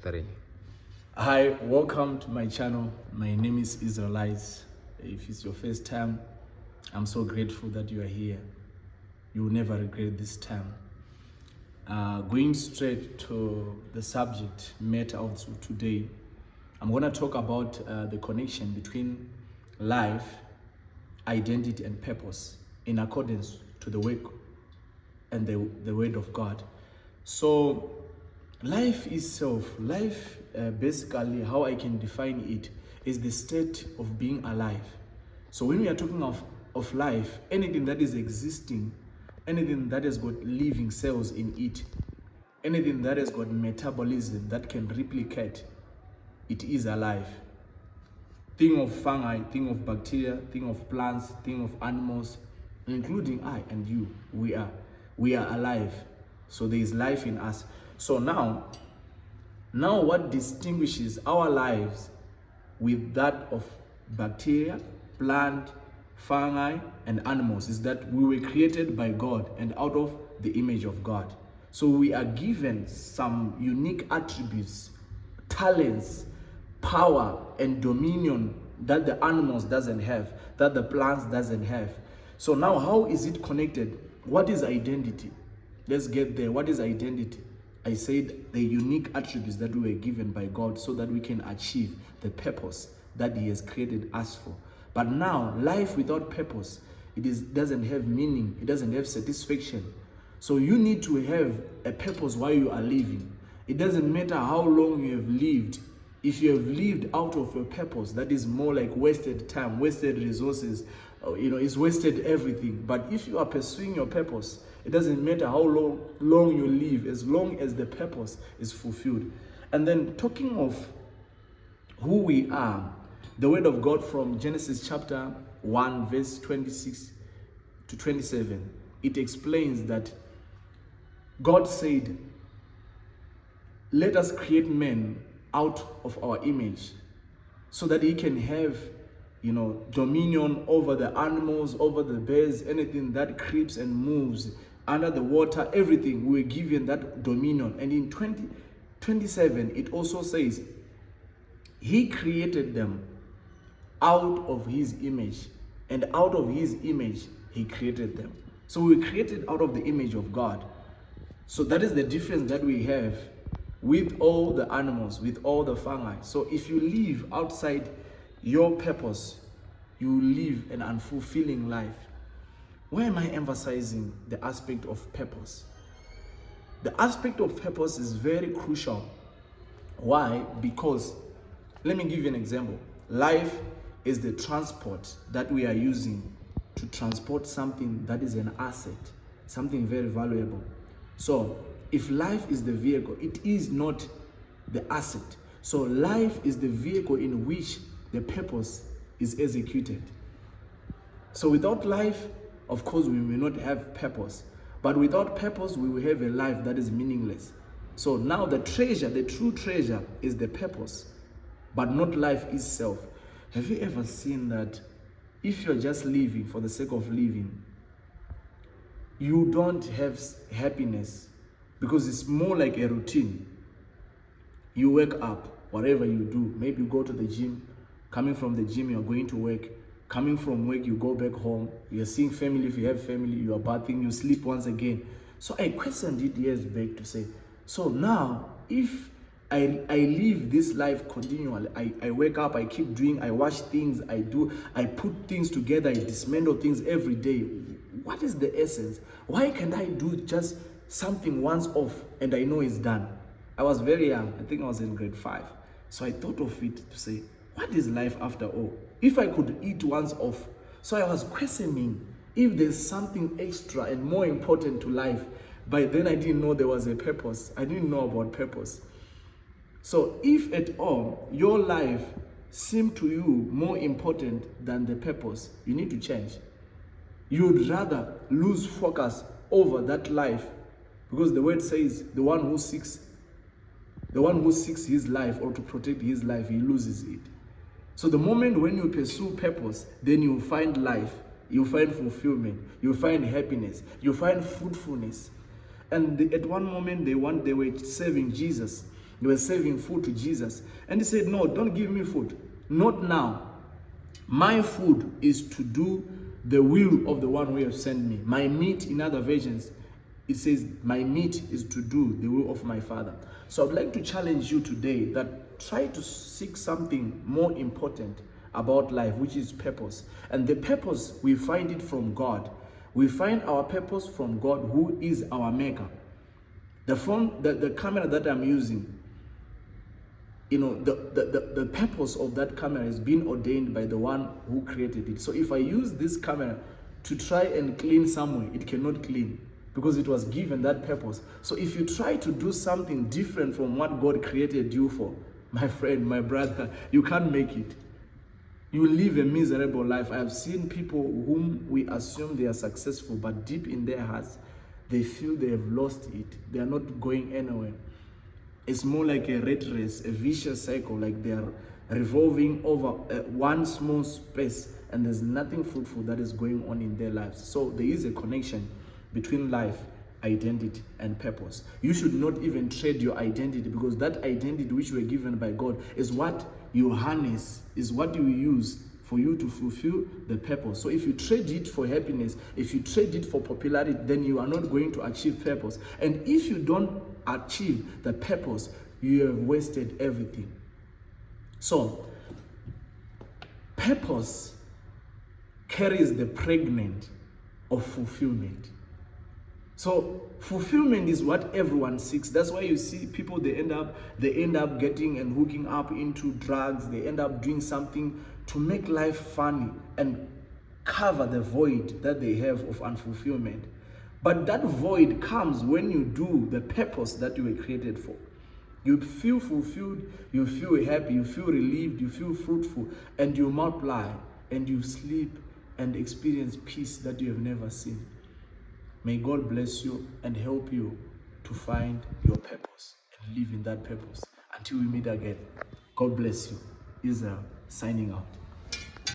3. Hi, welcome to my channel. My name is Israelites. If it's your first time, I'm so grateful that you are here. You will never regret this time. Going straight to the subject matter of today, I'm going to talk about the connection between life, identity, and purpose in accordance to the work and the word of God. So life itself, basically how I can define it is the state of being alive. So when we are talking of life, anything that is existing, anything that has got living cells in it, anything that has got metabolism that can replicate, it is alive. Think of fungi, think of bacteria, think of plants, think of animals, including I and you. We are alive. So there is life in us. So now what distinguishes our lives with that of bacteria, plant, fungi, and animals is that we were created by God and out of the image of God. So we are given some unique attributes, talents, power, and dominion that the animals doesn't have, that the plants doesn't have. So now how is it connected? What is identity? Let's get there. What is identity? I said the unique attributes that we were given by God so that we can achieve the purpose that He has created us for. But now, life without purpose, doesn't have meaning, it doesn't have satisfaction. So you need to have a purpose while you are living. It doesn't matter how long you have lived. If you have lived out of your purpose, that is more like wasted time, wasted resources, it's wasted everything. But if you are pursuing your purpose, it doesn't matter how long you live, as long as the purpose is fulfilled. And then talking of who we are, the word of God from Genesis chapter 1, verse 26 to 27, it explains that God said, let us create men out of our image so that He can have dominion over the animals, over the birds, anything that creeps and moves under the water, everything. We were given that dominion. And in 27, it also says, He created them out of His image, and out of His image, He created them. So we were created out of the image of God. So that is the difference that we have with all the animals, with all the fungi. So if you live outside your purpose, you live an unfulfilling life. Why am I emphasizing the aspect of purpose? The aspect of purpose is very crucial. Why? Because, let me give you an example. Life is the transport that we are using to transport something that is an asset, something very valuable. So if life is the vehicle, it is not the asset. So life is the vehicle in which the purpose is executed. So without life, of course, we will not have purpose. But without purpose, we will have a life that is meaningless. So now the treasure, the true treasure, is the purpose, but not life itself. Have you ever seen that if you're just living for the sake of living, you don't have happiness, because it's more like a routine. You wake up, whatever you do, maybe you go to the gym, coming from the gym, you're going to work, coming from work, you go back home, you're seeing family, if you have family, you are bathing, you sleep once again. So I questioned it years back to say, so now, if I live this life continually, I wake up, I keep doing, I watch things, I put things together, I dismantle things every day. What is the essence? Why can't I do just something once off and I know it's done? I was very young, I think I was in grade 5. So I thought of it to say, what is life after all? If I could eat once off. So I was questioning if there's something extra and more important to life. By then I didn't know there was a purpose. I didn't know about purpose. So if at all your life seemed to you more important than the purpose, you need to change. You would rather lose focus over that life, because the word says the one who seeks his life or to protect his life, he loses it. So the moment when you pursue purpose, then you find life, you find fulfillment, you find happiness, you find fruitfulness. And at one moment they were serving Jesus. They were serving food to Jesus. And he said, no, don't give me food. Not now. My food is to do the will of the one who has sent me. My meat, in other versions, it says, my meat is to do the will of my Father. So I'd like to challenge you today that try to seek something more important about life, which is purpose. And the purpose, we find it from God. We find our purpose from God, who is our maker. The camera that I'm using, the purpose of that camera has been ordained by the one who created it. So if I use this camera to try and clean somewhere, it cannot clean because it was given that purpose. So if you try to do something different from what God created you for, my friend, my brother, you can't make it. You will live a miserable life. I have seen people whom we assume they are successful, but deep in their hearts, they feel they have lost it. They are not going anywhere. It's more like a rat race, a vicious cycle, like they are revolving over one small space, and there's nothing fruitful that is going on in their lives. So there is a connection between life, identity, and purpose. You should not even trade your identity, because that identity which you were given by God is what you harness, is what you use for you to fulfill the purpose. So if you trade it for happiness, if you trade it for popularity, then you are not going to achieve purpose. And if you don't achieve the purpose, you have wasted everything. So purpose carries the pregnant of fulfillment. So fulfillment is what everyone seeks. That's why you see people, they end up getting and hooking up into drugs. They end up doing something to make life funny and cover the void that they have of unfulfillment. But that void comes when you do the purpose that you were created for. You feel fulfilled, you feel happy, you feel relieved, you feel fruitful, and you multiply, and you sleep and experience peace that you have never seen. May God bless you and help you to find your purpose and live in that purpose. Until we meet again, God bless you. Israel signing out.